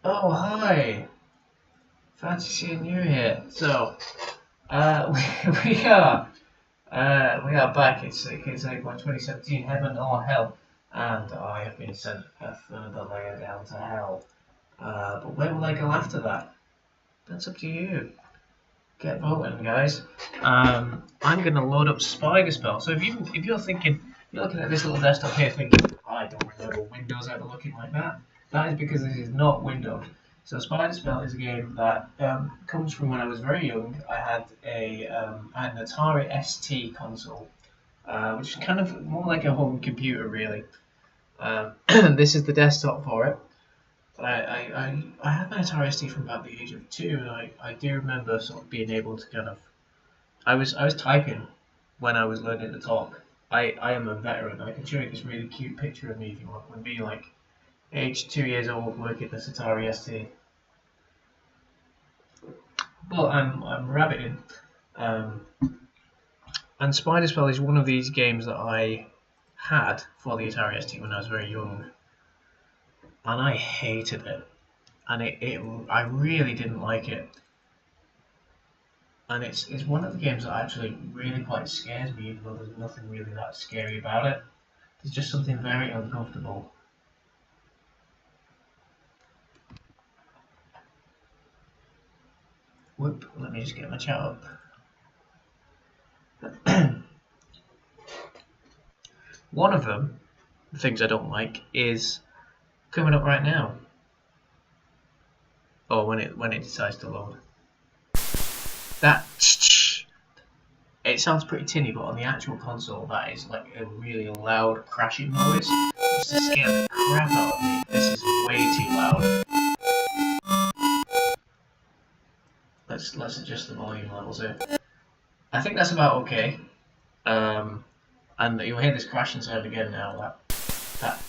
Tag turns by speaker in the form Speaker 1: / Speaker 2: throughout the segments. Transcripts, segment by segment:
Speaker 1: Oh, hi! Fancy seeing you here. So, we are back. It's April 2017, heaven or hell, and I have been sent a further layer down to hell. But where will I go after that? That's up to you. Get voting, guys. I'm gonna load up Spider Spell. So if you're thinking, you're looking at this little desktop here, thinking, I don't remember Windows ever looking like that. That is because this is not Windows. So Spider Spell is a game that comes from when I was very young. I had an Atari ST console, which is kind of more like a home computer, really. This is the desktop for it. I had my Atari ST from about the age of 2, and I do remember sort of being able to kind of. I was typing when I was learning to talk. I am a veteran. I can show you this really cute picture of me if you want. With me like age 2 years old working this Atari ST. But I'm rabbiting. And Spider Spell is one of these games that I had for the Atari ST when I was very young, and I hated it. And I really didn't like it. And it's one of the games that actually really quite scares me, even though there's nothing really that scary about it. There's just something very uncomfortable. Whoop, let me just get my chat up. One of them, the things I don't like, is coming up right now. Or when it decides to load. That it sounds pretty tinny, but on the actual console, that is like a really loud crashing noise. Just to scare the crap out of me. This is way too loud. Let's adjust the volume levels here. I think that's about okay. And you'll hear this crashing sound again now. That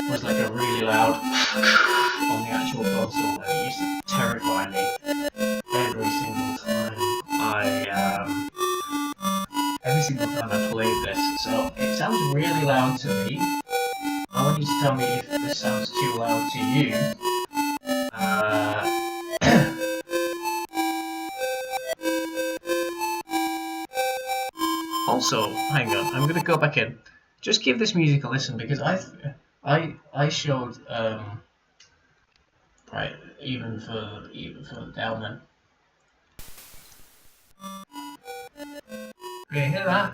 Speaker 1: was like a really loud on the actual console, and it used to terrify me every single time I played this. So it sounds really loud to me. I want you to tell me if this sounds too loud to you. Also, hang on, I'm gonna go back in. Just give this music a listen, because I showed right, even for down then. Okay, hear that?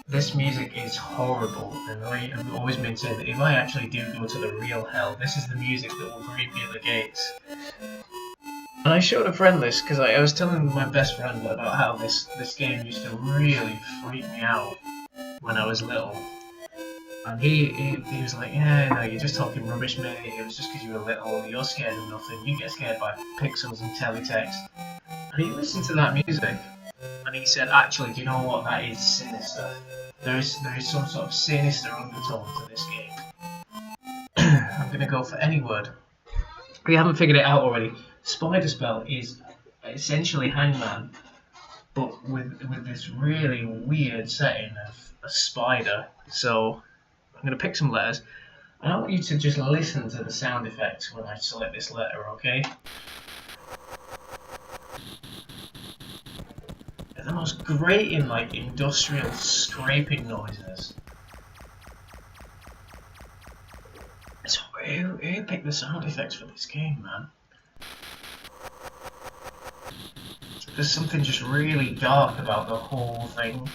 Speaker 1: This music is horrible, and I've always maintained that if I actually do go to the real hell, this is the music that will greet me at the gates. And I showed a friend this because I was telling my best friend about how this game used to really freak me out when I was little. And he was like, yeah, no, you're just talking rubbish, mate. It was just because you were little. You're scared of nothing. You get scared by pixels and teletext. And he listened to that music, and he said, actually, do you know what? That is sinister. There is some sort of sinister undertone to this game. I'm gonna go for any word. If you haven't figured it out already, Spider Spell is essentially Hangman, but with this really weird setting of a spider. So I'm going to pick some letters, and I want you to just listen to the sound effects when I select this letter, okay? They're the most grating, like, industrial scraping noises. So who picked the sound effects for this game, man? There's something just really dark about the whole thing.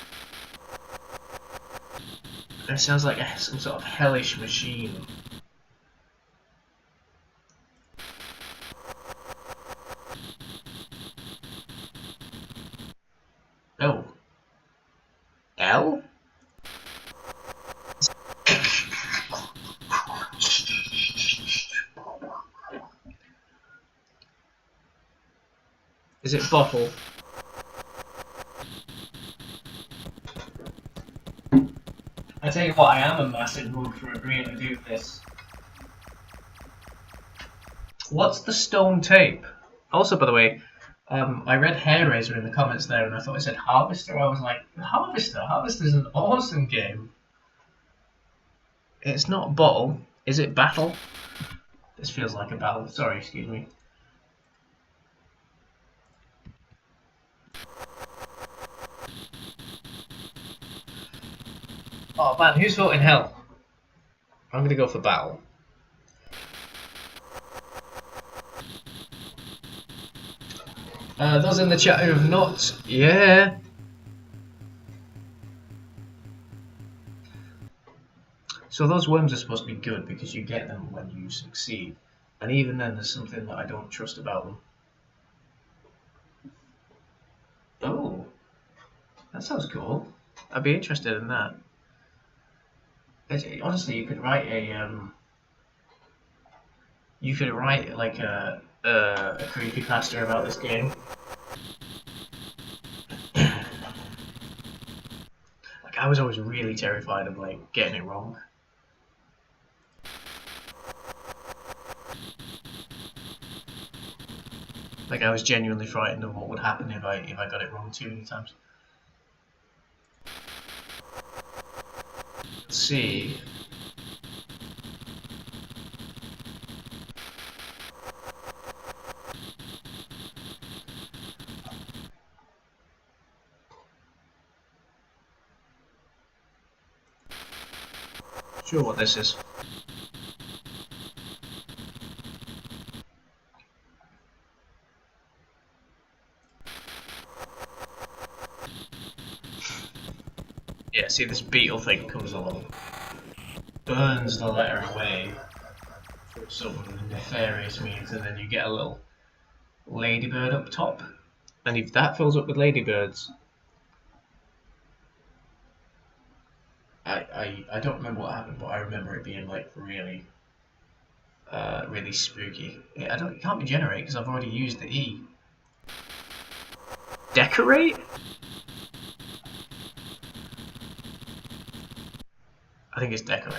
Speaker 1: It sounds like some sort of hellish machine. Oh. L? Is it bottle? I tell you what, I am a massive mood for agreeing to do this. What's the stone tape? Also, by the way, I read Hairraiser in the comments there, and I thought it said Harvester. I was like, Harvester? Harvester's an awesome game. It's not bottle. Is it battle? This feels like a battle. Sorry, excuse me. Oh man, who's voting hell? I'm gonna go for battle. Those in the chat who have not, yeah. So those worms are supposed to be good because you get them when you succeed. And even then there's something that I don't trust about them. Oh, that sounds cool. I'd be interested in that. Honestly, you could write like a creepypasta about this game. Like I was always really terrified of like getting it wrong. Like I was genuinely frightened of what would happen if I got it wrong too many times. Let's see. Sure what this is. Yeah, see this beetle thing comes along, burns the letter away for some nefarious means, and then you get a little ladybird up top. And if that fills up with ladybirds, I don't remember what happened, but I remember it being like really really spooky. It can't be generate because I've already used the E. Decorate? I think it's decorate.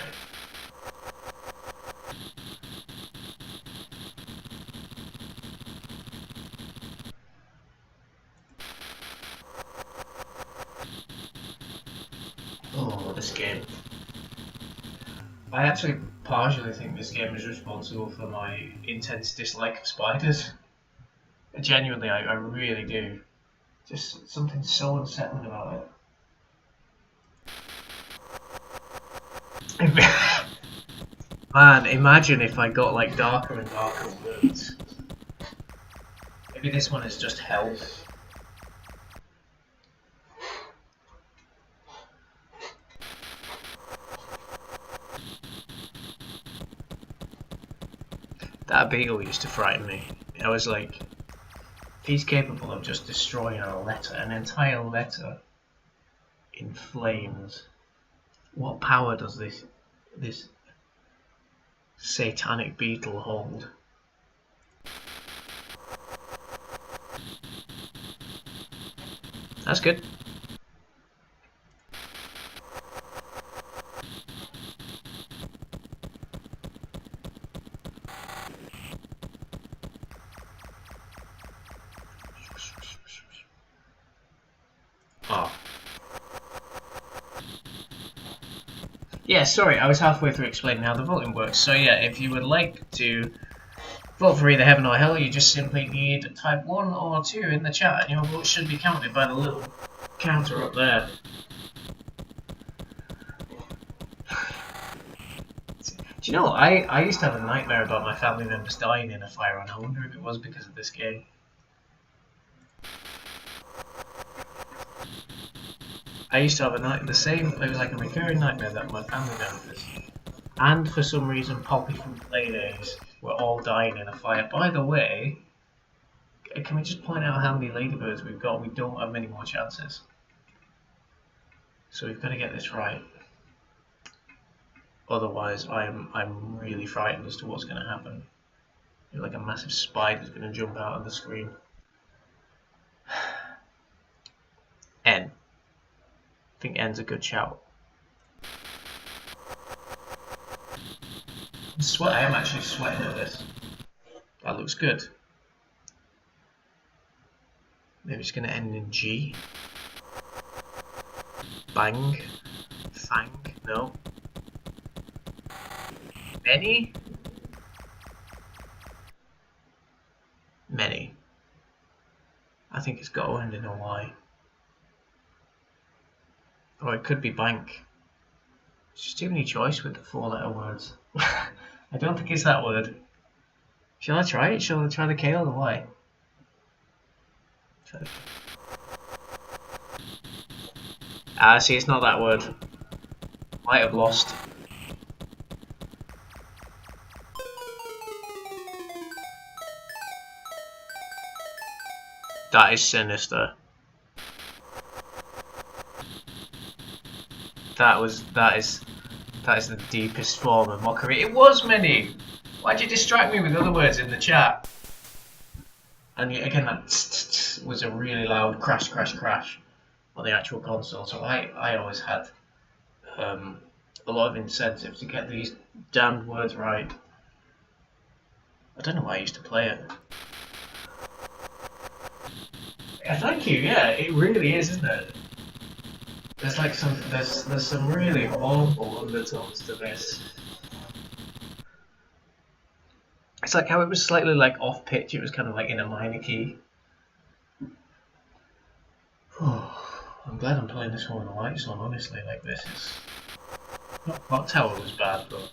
Speaker 1: Oh, this game. I actually partially think this game is responsible for my intense dislike of spiders. Genuinely, I really do. Just something so unsettling about it. Man, imagine if I got like darker and darker words. Maybe this one is just hell. That beetle used to frighten me. I was like, he's capable of just destroying an entire letter in flames. What power does this satanic beetle hold? That's good. Oh. Yeah, sorry, I was halfway through explaining how the voting works. So yeah, if you would like to vote for either heaven or hell, you just simply need to type 1 or 2 in the chat and your vote should be counted by the little counter up there. Do you know, I used to have a nightmare about my family members dying in a fire, and I wonder if it was because of this game. I used to have it was like a recurring nightmare that my family members, and for some reason Poppy from Playdays, were all dying in a fire. By the way, can we just point out how many ladybirds we've got? We don't have many more chances. So we've got to get this right. Otherwise, I'm really frightened as to what's going to happen. Like a massive spider's going to jump out of the screen. N. I think N's a good shout. I am actually sweating at this. That looks good. Maybe it's going to end in G. Bang. Fang. No. Benny? think it's got to end in a Y. Or it could be bank. It's just too many choice with the 4-letter words. I don't think it's that word. Shall I try it? Shall I try the K or the Y? Ah, see, it's not that word. Might have lost. That is sinister. That is the deepest form of mockery. It was Mini! Why'd you distract me with other words in the chat? And again, that was a really loud crash, crash, crash on the actual console. So I always had a lot of incentive to get these damned words right. I don't know why I used to play it. Yeah, thank you. Yeah, it really is, isn't it? There's like there's some really awful undertones to this. It's like how it was slightly like off pitch. It was kind of like in a minor key. I'm glad I'm playing this one with the lights on. Honestly, like this is not Tower was bad, but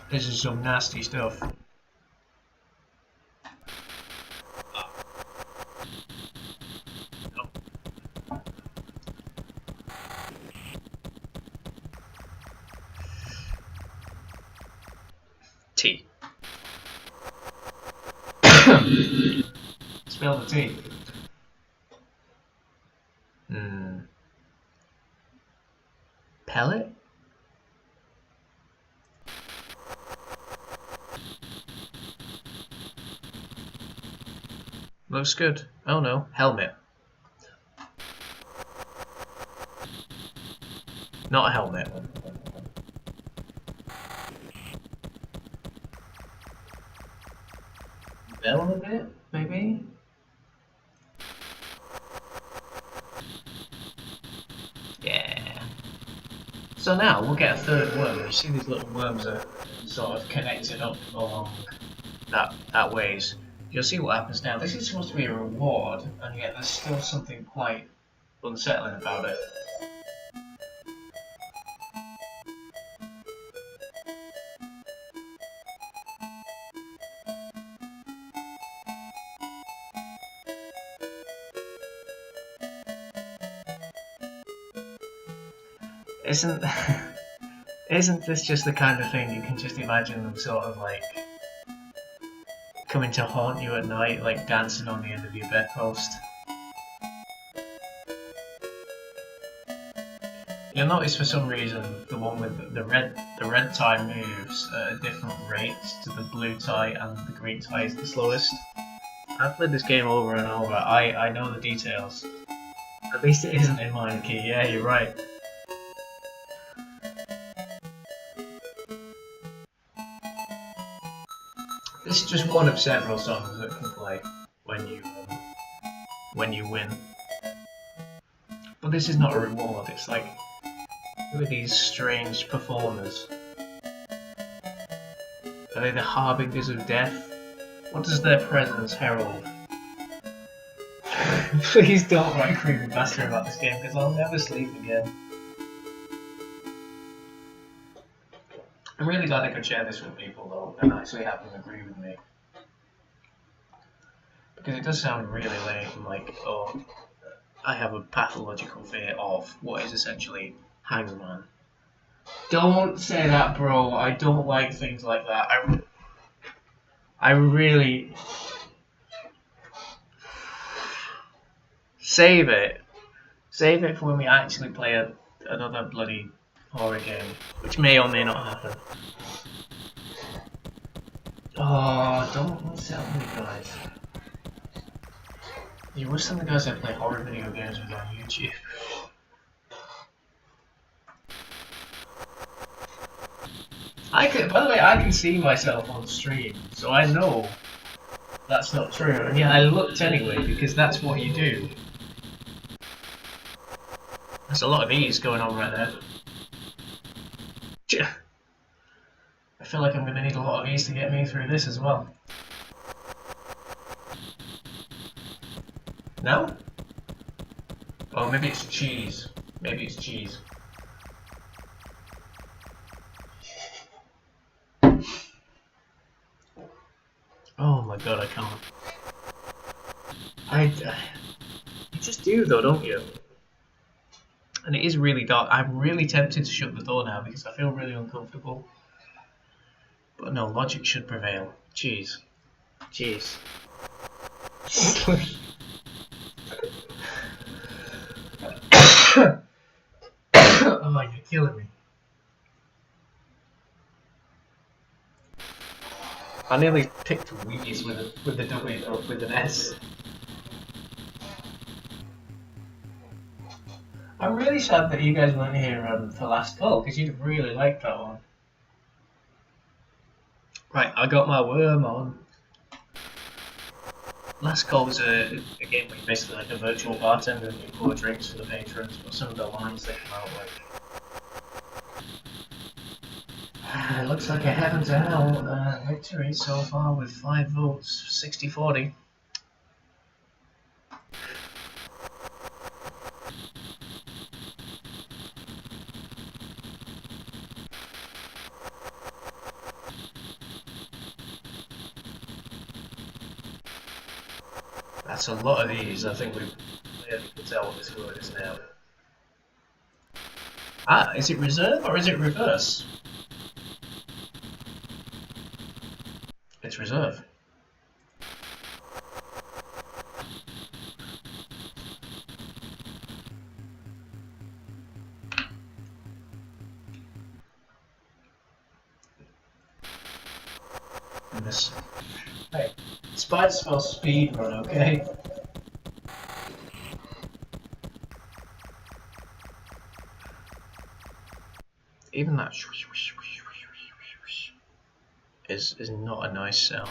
Speaker 1: this is some nasty stuff. T. Spell the T. Pellet? Looks good. Oh no, helmet. Not a helmet. Bell a bit, maybe? Yeah. So now we'll get a third worm. You see these little worms are sort of connected up along that ways. You'll see what happens now. This is supposed to be a reward, and yet there's still something quite unsettling about it. Isn't this just the kind of thing you can just imagine them sort of like coming to haunt you at night, like dancing on the end of your bedpost? You'll notice for some reason the one with the red tie moves at a different rate to the blue tie, and the green tie is the slowest. I've played this game over and over. I know the details. At least it isn't in minor key. Yeah, you're right. This is just one of several songs that can play when you win. But this is not a reward. It's like, who are these strange performers? Are they the harbingers of death? What does their presence herald? Please don't write creepypasta about this game, because I'll never sleep again. I'm really glad I could share this with people though, and actually have them agree with me. Because it does sound really lame, like, oh, I have a pathological fear of what is essentially Hangman. Don't say that, bro. I don't like things like that. I really... Save it. Save it for when we actually play another bloody horror game, which may or may not happen. Oh, don't sell me, guys. You wish some of the guys that play horror video games were on YouTube. By the way, I can see myself on stream, so I know that's not true, and yet I looked anyway, because that's what you do. There's a lot of ease going on right there. feel like I'm going to need a lot of these to get me through this as well. No? Oh, maybe it's cheese. Maybe it's cheese. Oh my god, I can't. You just do though, don't you? And it is really dark. I'm really tempted to shut the door now because I feel really uncomfortable. But no, logic should prevail. Cheese. Cheese. Oh, you're killing me. I nearly picked Wheaties with a W or with an S. I'm really sad that you guys weren't here for last call because you'd have really liked that one. Right, I got my worm on. Last call was a game where you're basically like a virtual bartender and you pour drinks for the patrons, but some of the lines they come out with. It looks like a heaven to hell victory so far with 5 votes, 60-40. That's a lot of these. I think we clearly can tell what this word is now. Ah, is it reserve or is it reverse? It's reserve. This. Hey, spider spells speed run, okay? Even that is not a nice sound.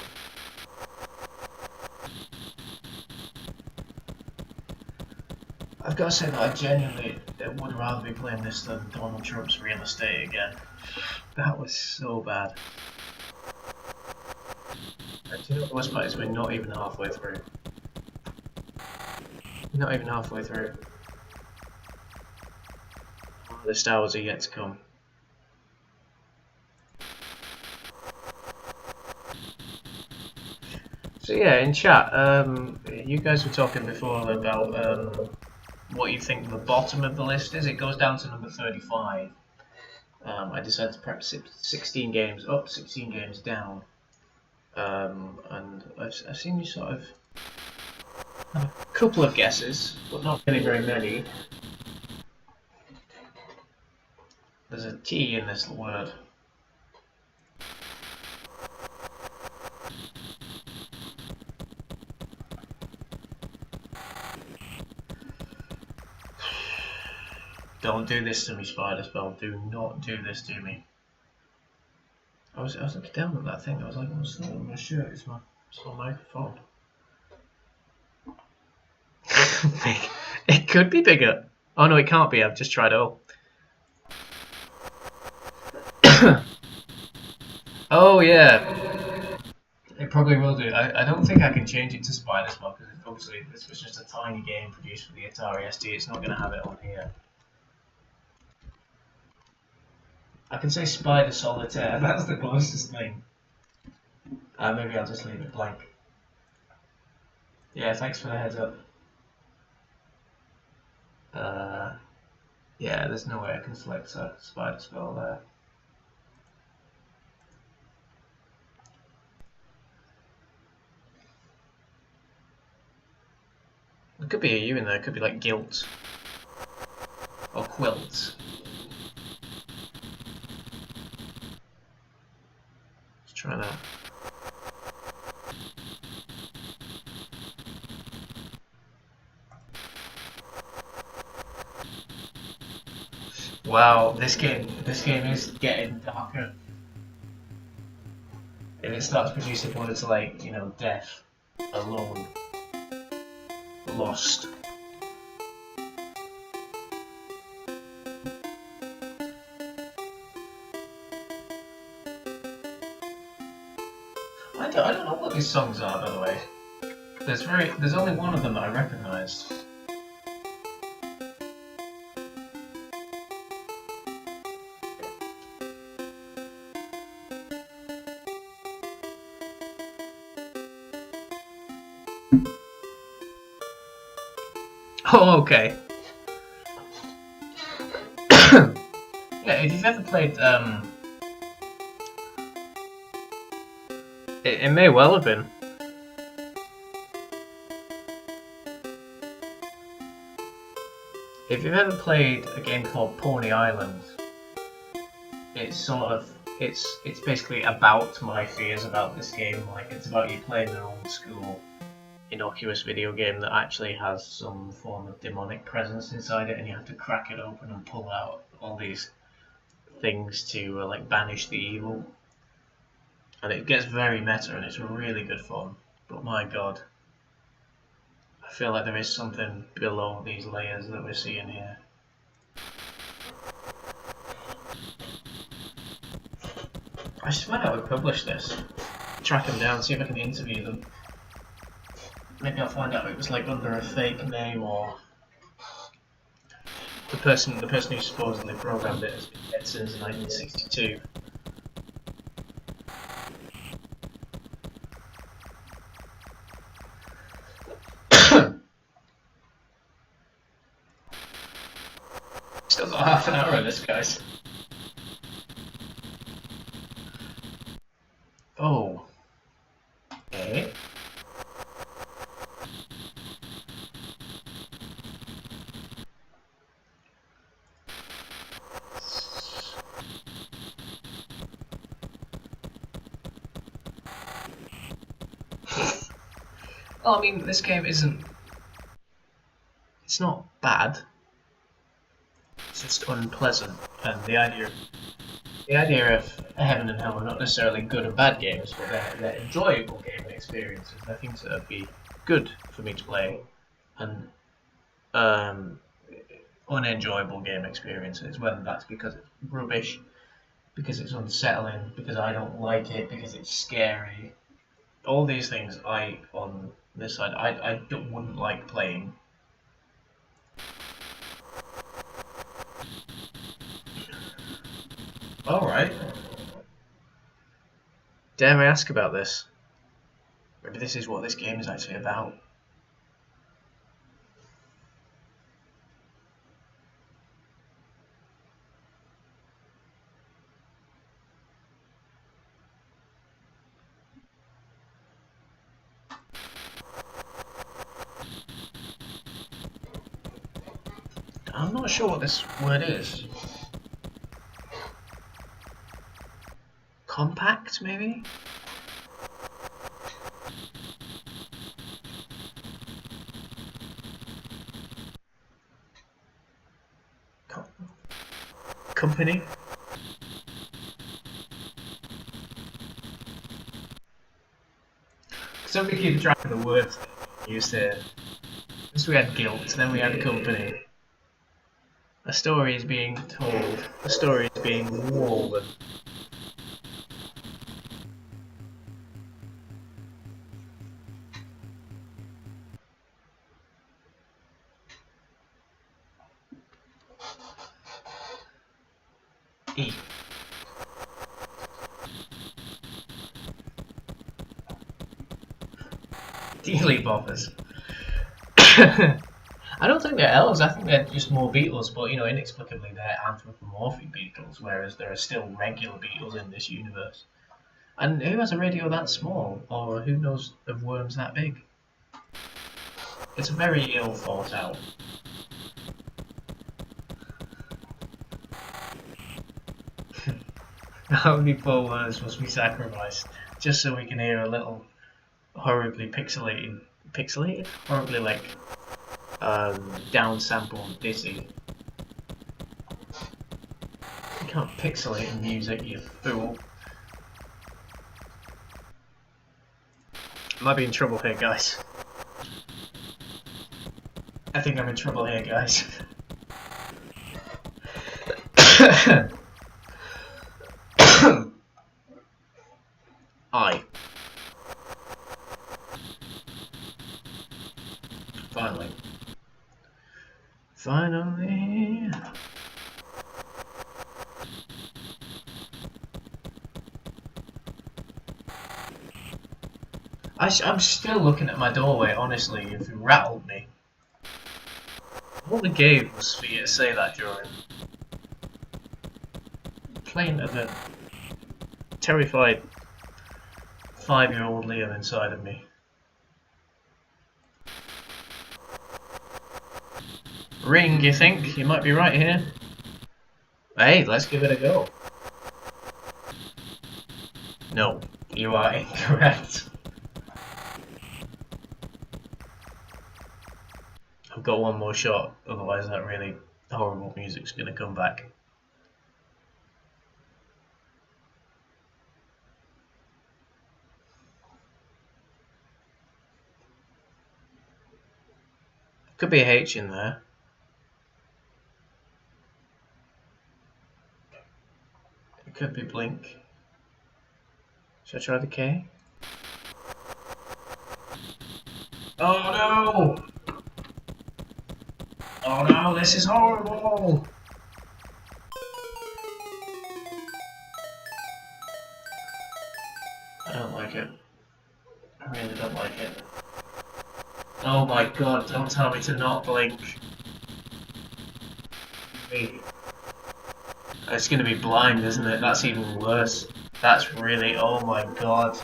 Speaker 1: I've got to say that I genuinely would rather be playing this than Donald Trump's real estate again. That was so bad. And do you know what the worst part is? We're not even halfway through. Not even halfway through. The Star Wars are yet to come. So yeah, in chat, you guys were talking before about what you think the bottom of the list is. It goes down to number 35. I decided to prep 16 games up, 16 games down. And I've seen you sort of have a couple of guesses, but not really very many. There's a T in this word. Don't do this to me, Spider Spell. Do not do this to me. I was looking down at that thing. I was like, what's that on my shirt? It's my microphone. It could be bigger. Oh no, it can't be. I've just tried all. Oh yeah. It probably will do. I don't think I can change it to Spider Spell because obviously this was just a tiny game produced for the Atari ST. It's not going to have it on here. I can say Spider Solitaire. That's the closest thing. Maybe I'll just leave it blank. Yeah, thanks for the heads up. Yeah, there's no way I can select a Spider Spell there. There could be a U in there. It could be like guilt or quilt. Let's try that. Wow, this game is getting darker. If it starts producing words like, you know, death, alone, lost. I don't know what these songs are, by the way. There's only one of them that I recognise. Oh, okay. Yeah, if you've ever played, it may well have been. If you've ever played a game called Pony Island, it's basically about my fears about this game. Like, it's about you playing an old school, innocuous video game that actually has some form of demonic presence inside it, and you have to crack it open and pull out all these things to like banish the evil. And it gets very meta, and it's really good fun. But my god, I feel like there is something below these layers that we're seeing here. I should find out who published this. Track them down, see if I can interview them. Maybe I'll find out if it was like under a fake name, or the person who supposedly programmed it has been dead since 1962. Still got half an hour of this, guys. Oh. Okay. Well, I mean, this game isn't... It's not bad. It's just unpleasant, and the idea of heaven and hell are not necessarily good or bad games, but they're enjoyable gaming experiences. They're things that would be good for me to play, and unenjoyable game experiences, whether that's because it's rubbish, because it's unsettling, because I don't like it, because it's scary. All these things on this side, I wouldn't like playing. Alright. Dare I ask about this? Maybe this is what this game is actually about. I'm not sure what this word is. Compact, maybe? Company? Somebody keep track of the words used here. First we had guilt, then we had company. A story is being told, a story is being woven. E. Dearly bothers. I don't think they're elves, I think they're just more beetles, but you know, inexplicably they're anthropomorphic beetles, whereas there are still regular beetles in this universe. And who has a radio that small, or who knows of worms that big? It's very ill thought out. How many poor words must be sacrificed just so we can hear a little horribly pixelated? Horribly like downsampled ditty. You can't pixelate music, you fool. I might be in trouble here, guys. I think I'm in trouble here, guys. I. finally. I'm still looking at my doorway, honestly, if you rattled me. All the game was for you to say that during. Playing to the terrified 5-year-old Leo inside of me. Ring, you think? You might be right here. Hey, let's give it a go. No, you are incorrect. I've got one more shot, otherwise that really horrible music's gonna come back. Could be a H in there. It could be Blink. Should I try the K? Oh no! Oh no, this is horrible! I don't like it. I really don't like it. Oh my god, don't tell me to not blink. It's gonna be blind, isn't it? That's even worse. That's really, oh my god.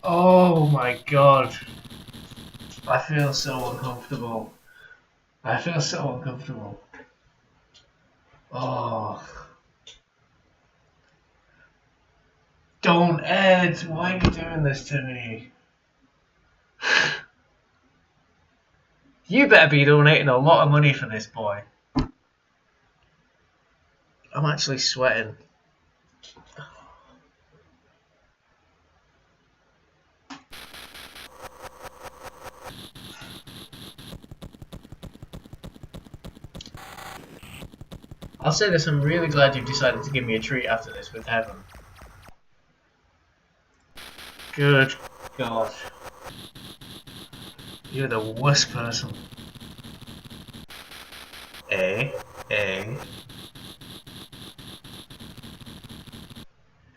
Speaker 1: Oh my god. I feel so uncomfortable. I feel so uncomfortable. Oh. Don't, Ed! Why are you doing this to me? You better be donating a lot of money for this, boy. I'm actually sweating. I'll say this, I'm really glad you've decided to give me a treat after this with Heaven. Good God. You're the worst person. A.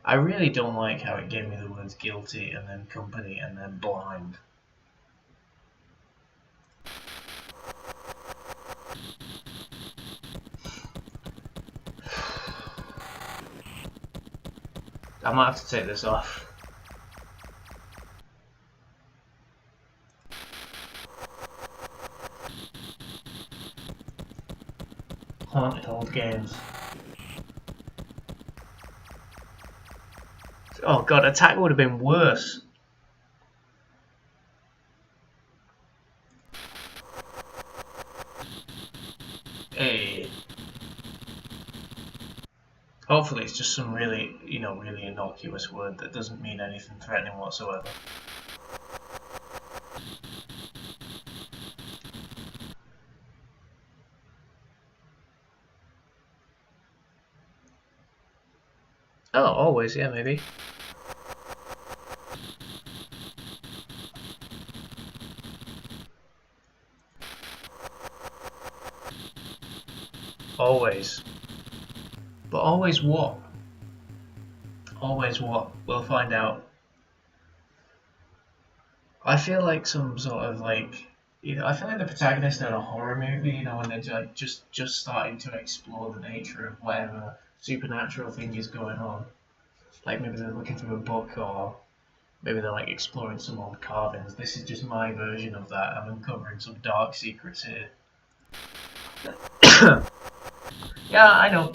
Speaker 1: I really don't like how it gave me the words guilty and then company and then blind. I might have to take this off. Haunted old games. Oh god, attack would have been worse. Hey. Hopefully it's just some really, really innocuous word that doesn't mean anything threatening whatsoever. Oh, always, yeah, maybe. Always. But always what? Always what? We'll find out. I feel like some sort of like, I feel like the protagonist in a horror movie, when they're like just starting to explore the nature of whatever supernatural thing is going on. Like maybe they're looking through a book, or maybe they're like exploring some old carvings. This is just my version of that. I'm uncovering some dark secrets here. Yeah, I know.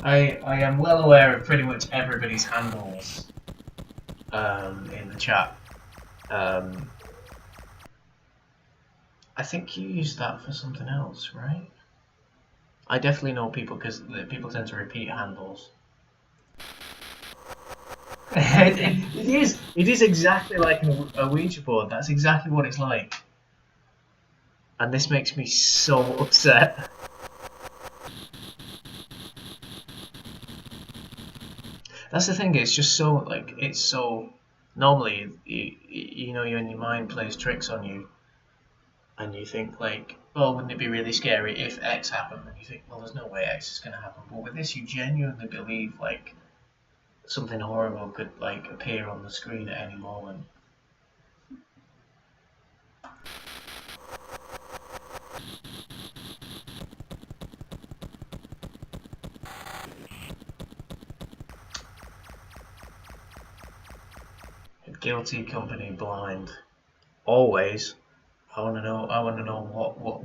Speaker 1: I am well aware of pretty much everybody's handles in the chat. I think you used that for something else, right? I definitely know people because people tend to repeat handles. It is exactly like a Ouija board. That's exactly what it's like. And this makes me so upset. That's the thing, it's just so, like, it's so... Normally, you know, your mind plays tricks on you. And you think, like, oh, wouldn't it be really scary if X happened? And you think, well, there's no way X is going to happen. But with this, you genuinely believe like something horrible could like appear on the screen at any moment. Guilty company blind. Always. I want to know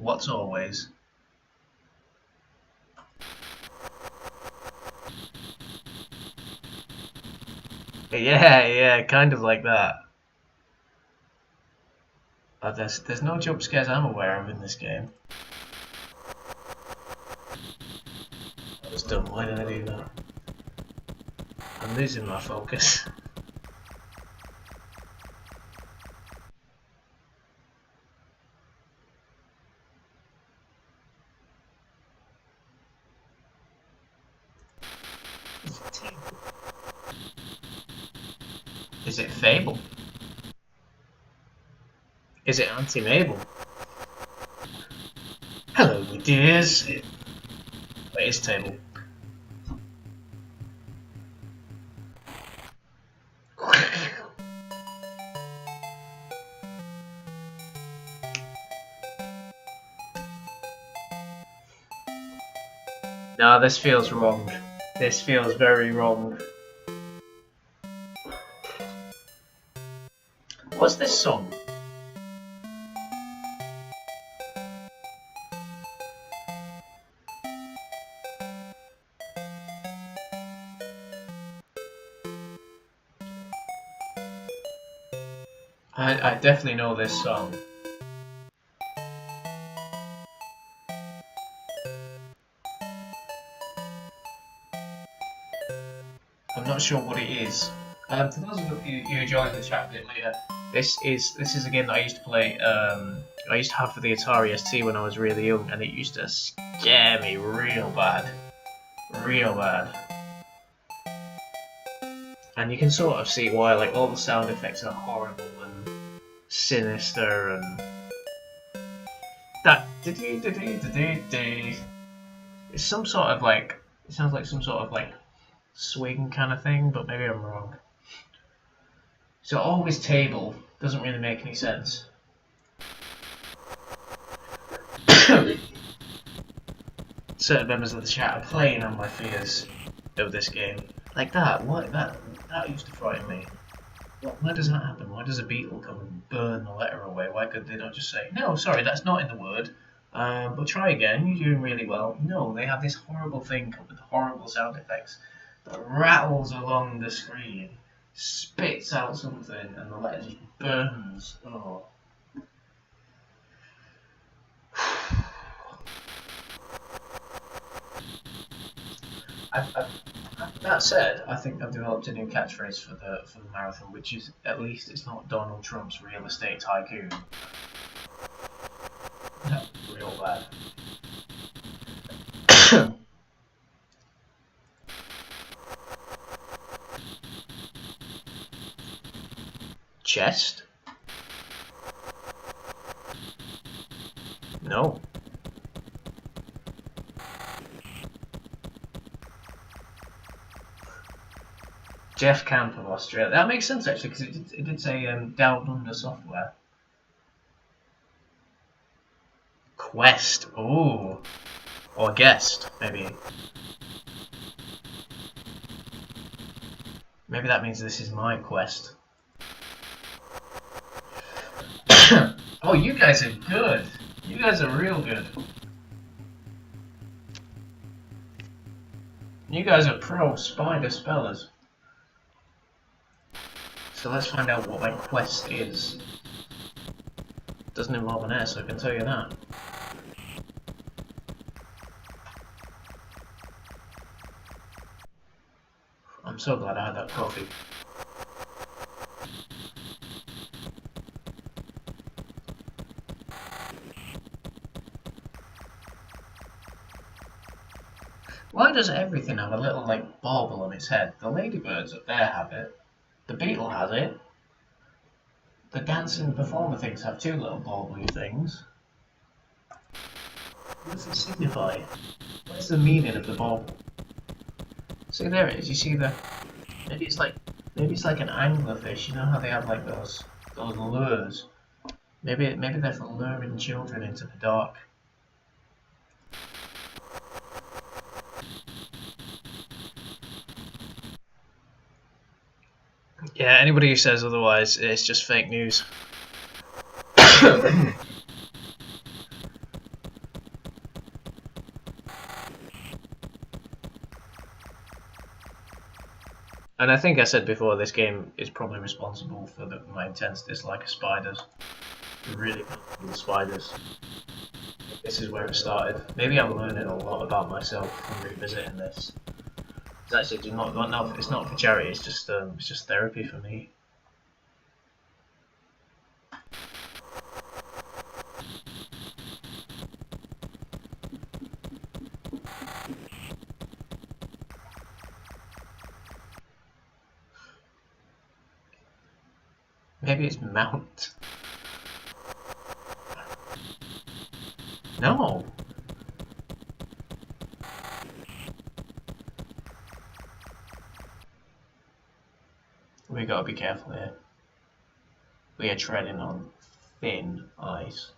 Speaker 1: what's always. Yeah, kind of like that. There's no jump scares I'm aware of in this game. I was dumb. Why did I do that? I'm losing my focus. Is it Fable? Is it Auntie Mabel? Hello, my dears. Wait, it's Table. No, this feels wrong. This feels very wrong. What's this song? I definitely know this song. I'm not sure what it is. For those of you who joined the chat a bit later, this is a game that I used to play. I used to have for the Atari ST when I was really young, and it used to scare me real bad, real bad. And you can sort of see why, like all the sound effects are horrible and sinister, and that it's some sort of like, it sounds like some sort of like swing kind of thing, but maybe I'm wrong. So always table doesn't really make any sense. Certain members of the chat are playing on my fears of this game. Like that, what that used to frighten me. Why does that happen? Why does a beetle come and burn the letter away? Why could they not just say, no, sorry, that's not in the word, but try again, you're doing really well. No, they have this horrible thing with horrible sound effects that rattles along the screen, spits out something, and the letter just burns. Oh. That said, I think I've developed a new catchphrase for the marathon, which is, at least it's not Donald Trump's real estate tycoon. Real bad. Chest? No. Jeff Camp of Australia. That makes sense actually, because it did say Down Under Software. Quest. Ooh. Or guest, maybe. Maybe that means this is my quest. Oh, you guys are good. You guys are real good. You guys are pro spider spellers. So let's find out what my quest is. Doesn't involve an S, I can tell you that. I'm so glad I had that coffee. Why does everything have a little like bauble on its head? The ladybirds up there have it. The beetle has it. The dancing performer things have two little bauble things. What does it signify? What's the meaning of the bauble? See, there it is. You see the... Maybe it's like an anglerfish. You know how they have like those lures? Maybe they're for luring children into the dark. Yeah, anybody who says otherwise, it's just fake news. And I think I said before, this game is probably responsible for my intense dislike of spiders. Really cool spiders. This is where it started. Maybe I'm learning a lot about myself from revisiting this. It's actually no, it's not for charity. It's just therapy for me. Maybe it's Mount. No. We gotta be careful here. We are treading on thin ice.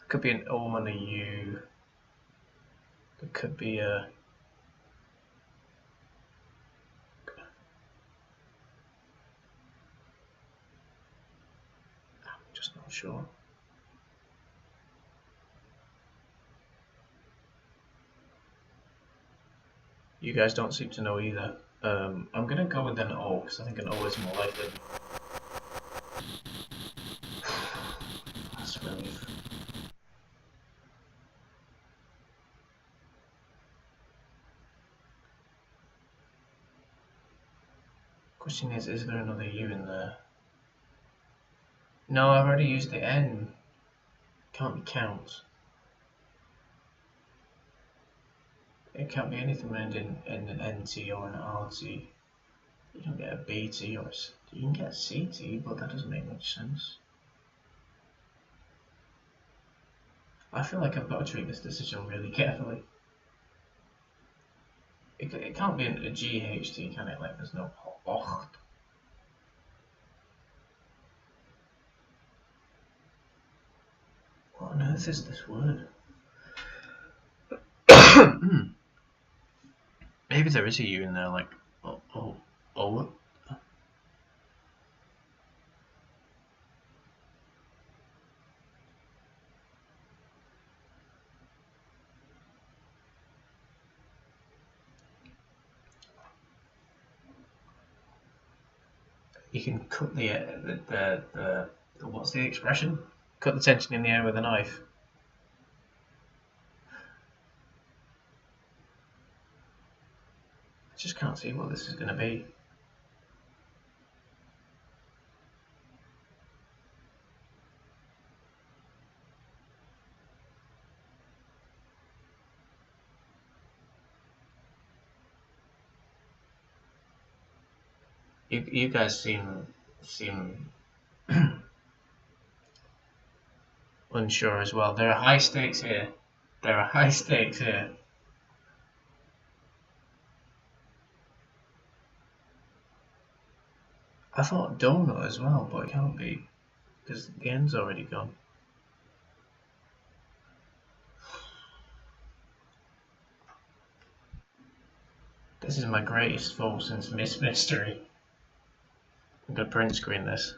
Speaker 1: Could be an O and a U. There could be a... I'm just not sure. You guys don't seem to know either. I'm gonna go with an O, because I think an O is more likely. That's really... Question is there another U in there? No, I've already used the N. Can't be count. It can't be anything ending in an NT or an RT. You don't get a BT or you can get a CT, but that doesn't make much sense. I feel like I've got to treat this decision really carefully. It can't be a GHT, can it? Like, there's no oh. What on earth is this word? Maybe there is a U in there, like oh. You can cut the what's the expression? Cut the tension in the air with a knife. I just can't see what this is going to be. You guys seem unsure as well. There are high stakes here. There are high stakes here. I thought donut as well, but it can't be because the end's already gone. This is my greatest fall since Miss Mystery. I'm gonna print screen this.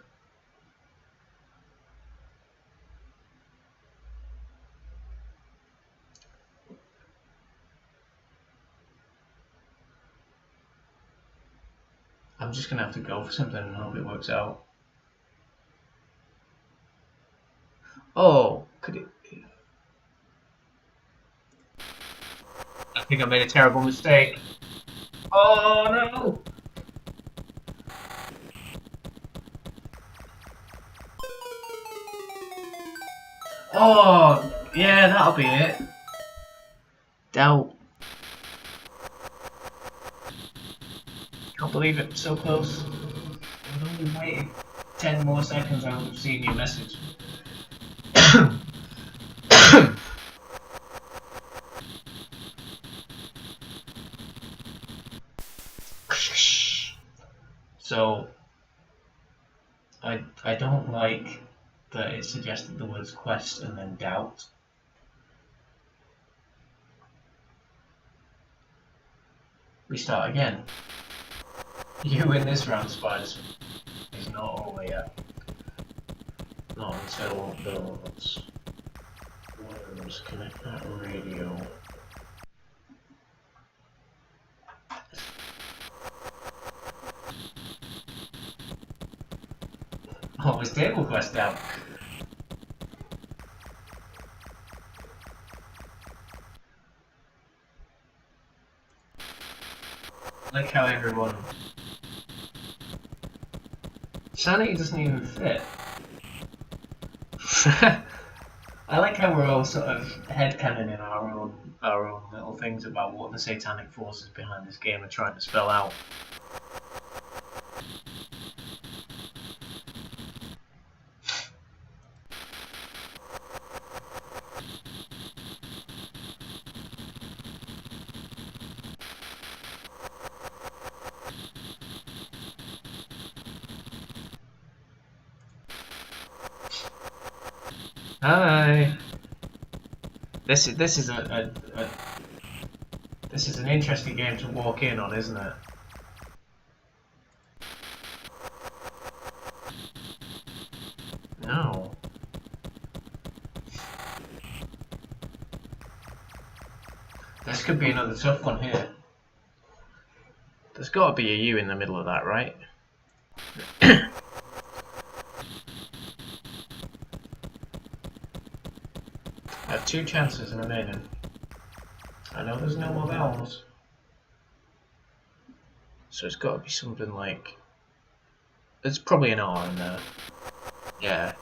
Speaker 1: I'm just gonna have to go for something and hope it works out. Oh, could it? I think I made a terrible mistake. Oh no! Oh, yeah, that'll be it. Doubt. Can't believe it, so close. if you waited 10 more seconds, I would have seen your message. So, I don't like that it suggested the words quest and then doubt. We start again. You win this round, Spiders. It's not over yet. Not until those worms connect that radio. Oh, it's table quest down. I like how everyone... Sanity doesn't even fit. I like how we're all sort of headcanoning our own little things about what the satanic forces behind this game are trying to spell out. Hi. This is this is an interesting game to walk in on, isn't it? No. This could be another tough one here. There's got to be a U in the middle of that, right? I have 2 chances remaining. I know there's no more vowels. So it's got to be something like... There's probably an R in there. Yeah.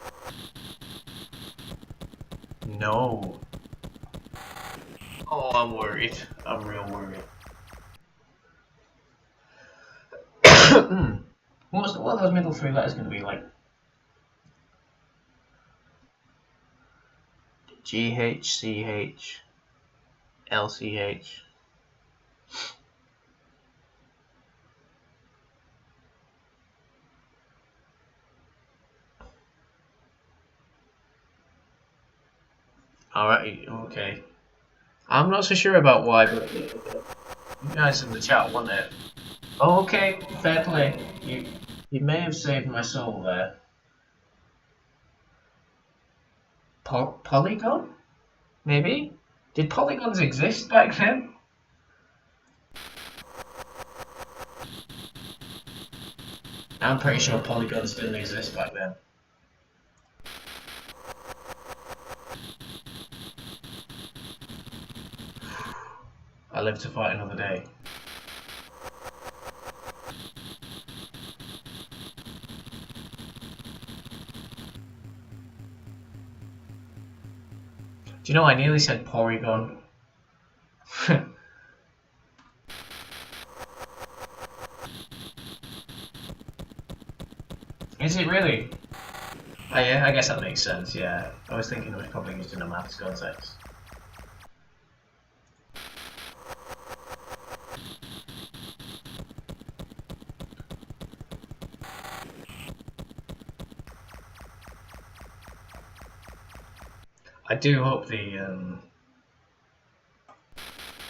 Speaker 1: No. Oh, I'm worried. I'm real worried. What are those middle 3 letters going to be like? GH, CH, LCH. Alright, okay. I'm not so sure about why, but you guys in the chat want it. Oh, okay, fair play. You may have saved my soul there. Polygon? Maybe? Did polygons exist back then? I'm pretty sure polygons didn't exist back then. I live to fight another day. Do you know, I nearly said Porygon. Is it really? Oh, yeah, I guess that makes sense, yeah. I was thinking it was probably used in a maths context. I do hope the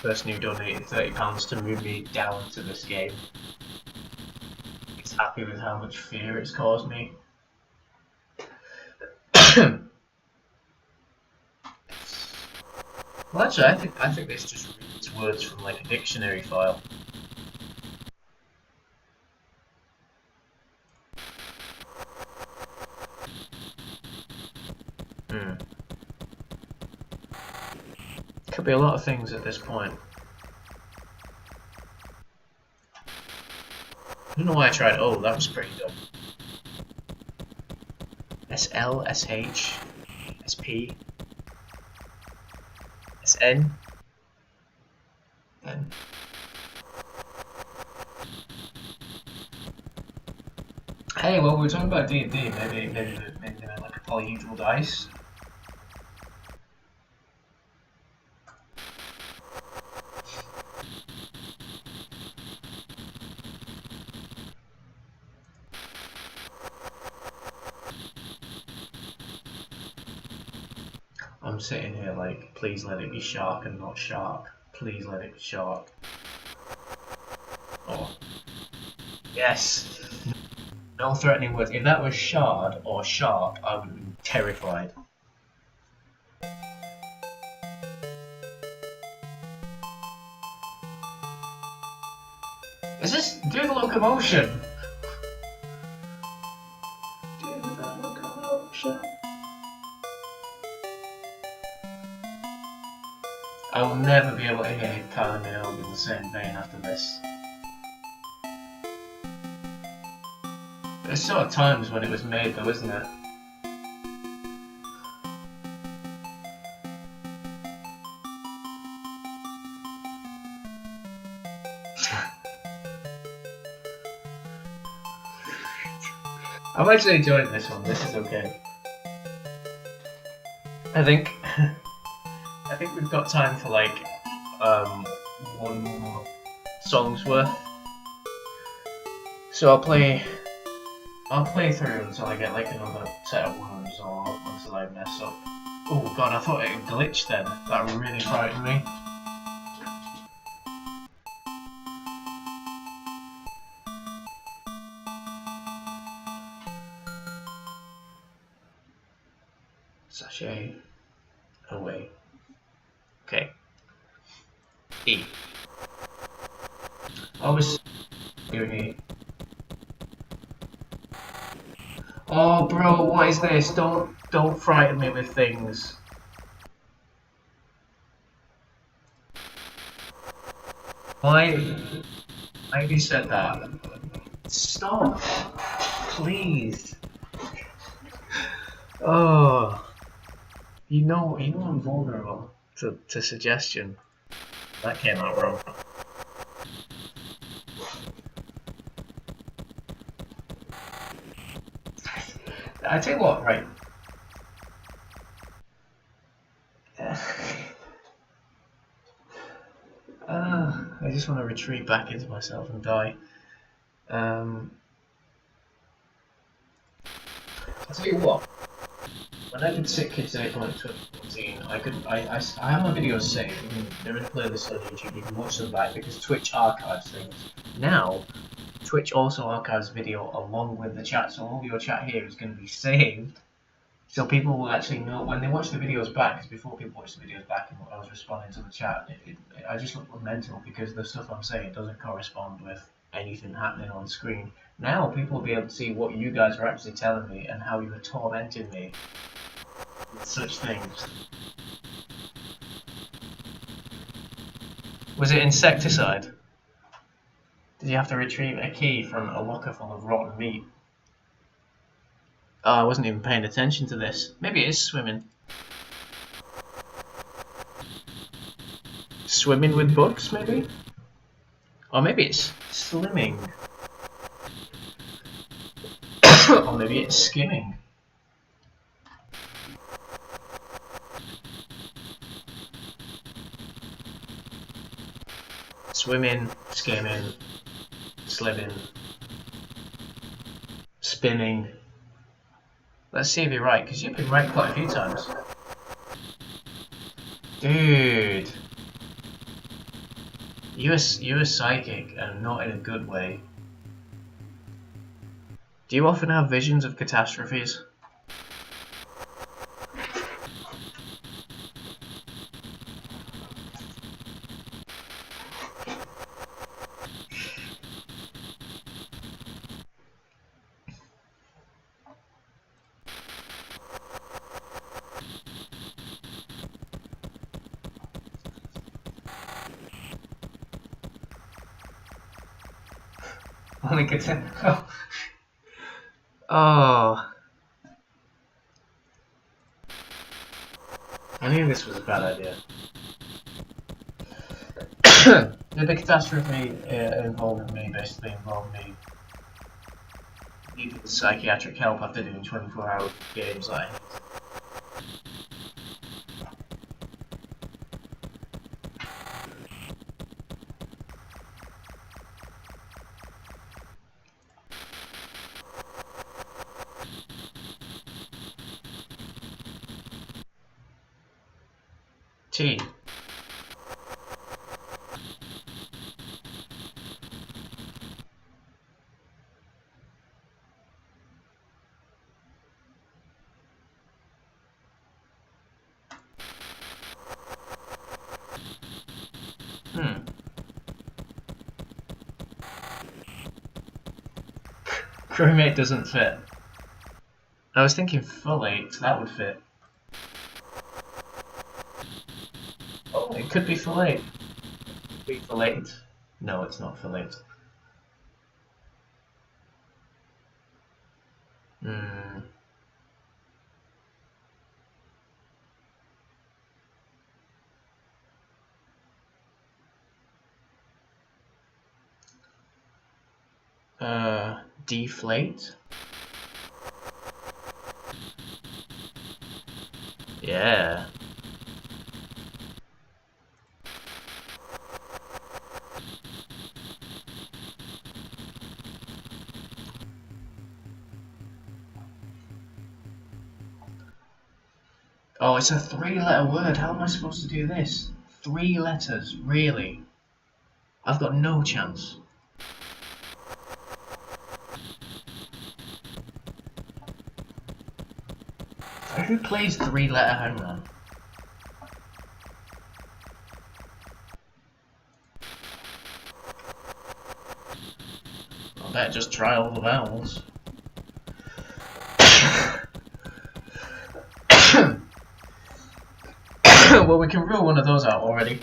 Speaker 1: person who donated £30 to move me down to this game is happy with how much fear it's caused me. Well, actually, I think this just reads words from like a dictionary file. Could be a lot of things at this point. I don't know why I tried. Oh, that was pretty dumb. SL, SH, SP, SN, N. Hey, well, we're talking about D&D. Maybe like a polyhedral dice. I'm sitting here like, please let it be shark and not shark. Please let it be shark. Oh. Yes! No threatening words. If that was shard or shark, I would have been terrified. Is this... do the locomotion! Do the locomotion! I will never be able to hear Kylie Minogue in the same vein after this. There's sort of times when it was made though, isn't it? I'm actually enjoying this one, this is okay. I think we've got time for like one more song's worth. So I'll play through until I get like another set of words or until I mess up. Oh god, I thought it glitched then. That really frightened me. Sachet away. Okay. E. I was doing E. Oh bro, what is this? Don't frighten me with things. Why have you said that? Stop! Please. Oh, you know I'm vulnerable to suggestion. That came out wrong. I tell you what, right? I just want to retreat back into myself and die. I'll tell you what. When I did Sick Kids 8.2014, I have my videos saved. They're in a playlist on YouTube. You can watch them back because Twitch archives things. Now, Twitch also archives video along with the chat, so all your chat here is going to be saved. So people will actually know when they watch the videos back, because before people watch the videos back and I was responding to the chat, I just look mental because the stuff I'm saying doesn't correspond with anything happening on screen. Now people will be able to see what you guys are actually telling me and how you are tormenting me with such things. Was it insecticide? Did you have to retrieve a key from a locker full of rotten meat? Oh, I wasn't even paying attention to this. Maybe it is swimming. Swimming with bugs, maybe? Or maybe it's slimming. Or maybe it's skimming. Swimming, skimming, slimming, spinning. Let's see if you're right, because you've been right quite a few times. Dude. You're psychic, and not in a good way. Do you often have visions of catastrophes? Only oh. Oh. I knew this was a bad idea. The catastrophe involving me basically involved me needed psychiatric help after doing 24-hour games like. T. Crewmate doesn't fit. I was thinking folate, that would fit. Oh, it could be folate. Could be folate. No, it's not folate. Deflate? Yeah. Oh, it's a 3-letter word. How am I supposed to do this? 3 letters, really? I've got no chance. Who plays 3-letter hangman? I better just try all the vowels. Well, we can rule one of those out already.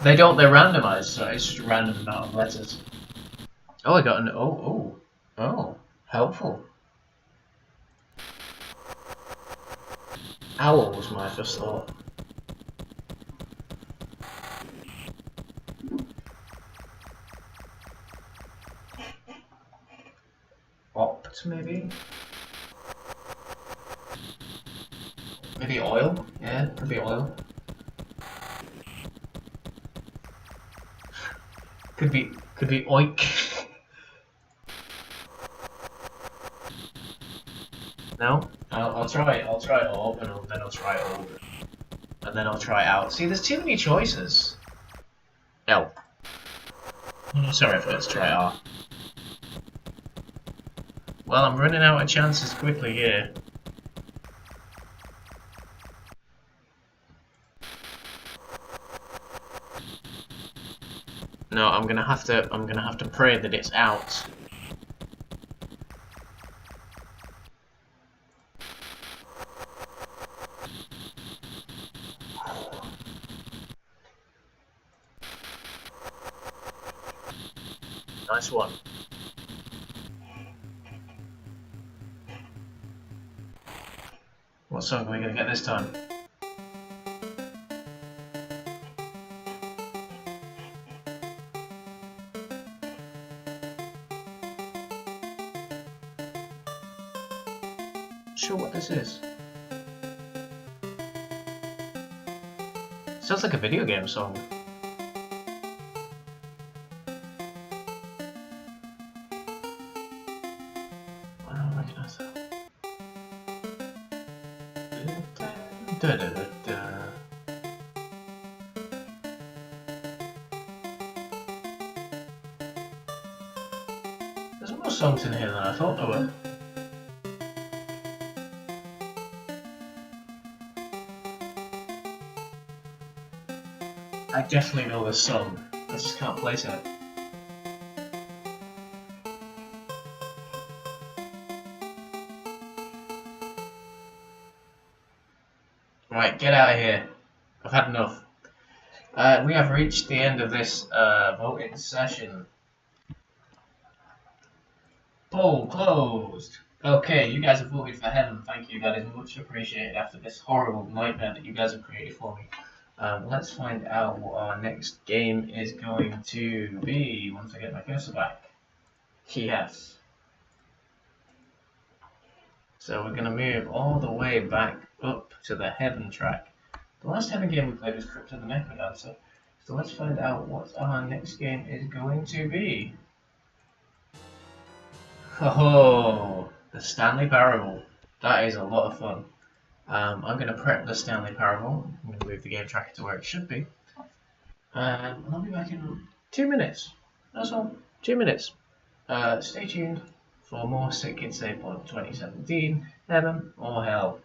Speaker 1: They're randomized, so it's just a random amount of letters. Oh, I got an oh, helpful. Owl was my first thought. Opt, maybe? Maybe oil? Yeah, could be oil. Could be oik. No? I'll try op, and then I'll try o. And then I'll try out. See, there's too many choices. L. Sorry, I forgot to try R. Well, I'm running out of chances quickly here. No, I'm gonna have to pray that it's out. Nice one. What song are we gonna get this time? Sure what this is. Sounds like a video game song. I don't recognize that. There's more songs in here than I thought there were. I definitely know this song. I just can't place it. Right, get out of here. I've had enough. We have reached the end of this voting session. Poll closed. Okay, you guys have voted for heaven. Thank you. That is much appreciated after this horrible nightmare that you guys have created for me. Let's find out what our next game is going to be once I get my cursor back. Yes. So we're going to move all the way back up to the heaven track. The last heaven game we played was Crypt of the Necrodancer. So let's find out what our next game is going to be. Oh, the Stanley Parable. That is a lot of fun. I'm going to prep the Stanley Parable. I'm going to move the game tracker to where it should be. And I'll be back in 2 minutes. That's all. 2 minutes. Stay tuned for more Sick Kid Save Point 2017, Heaven or Hell.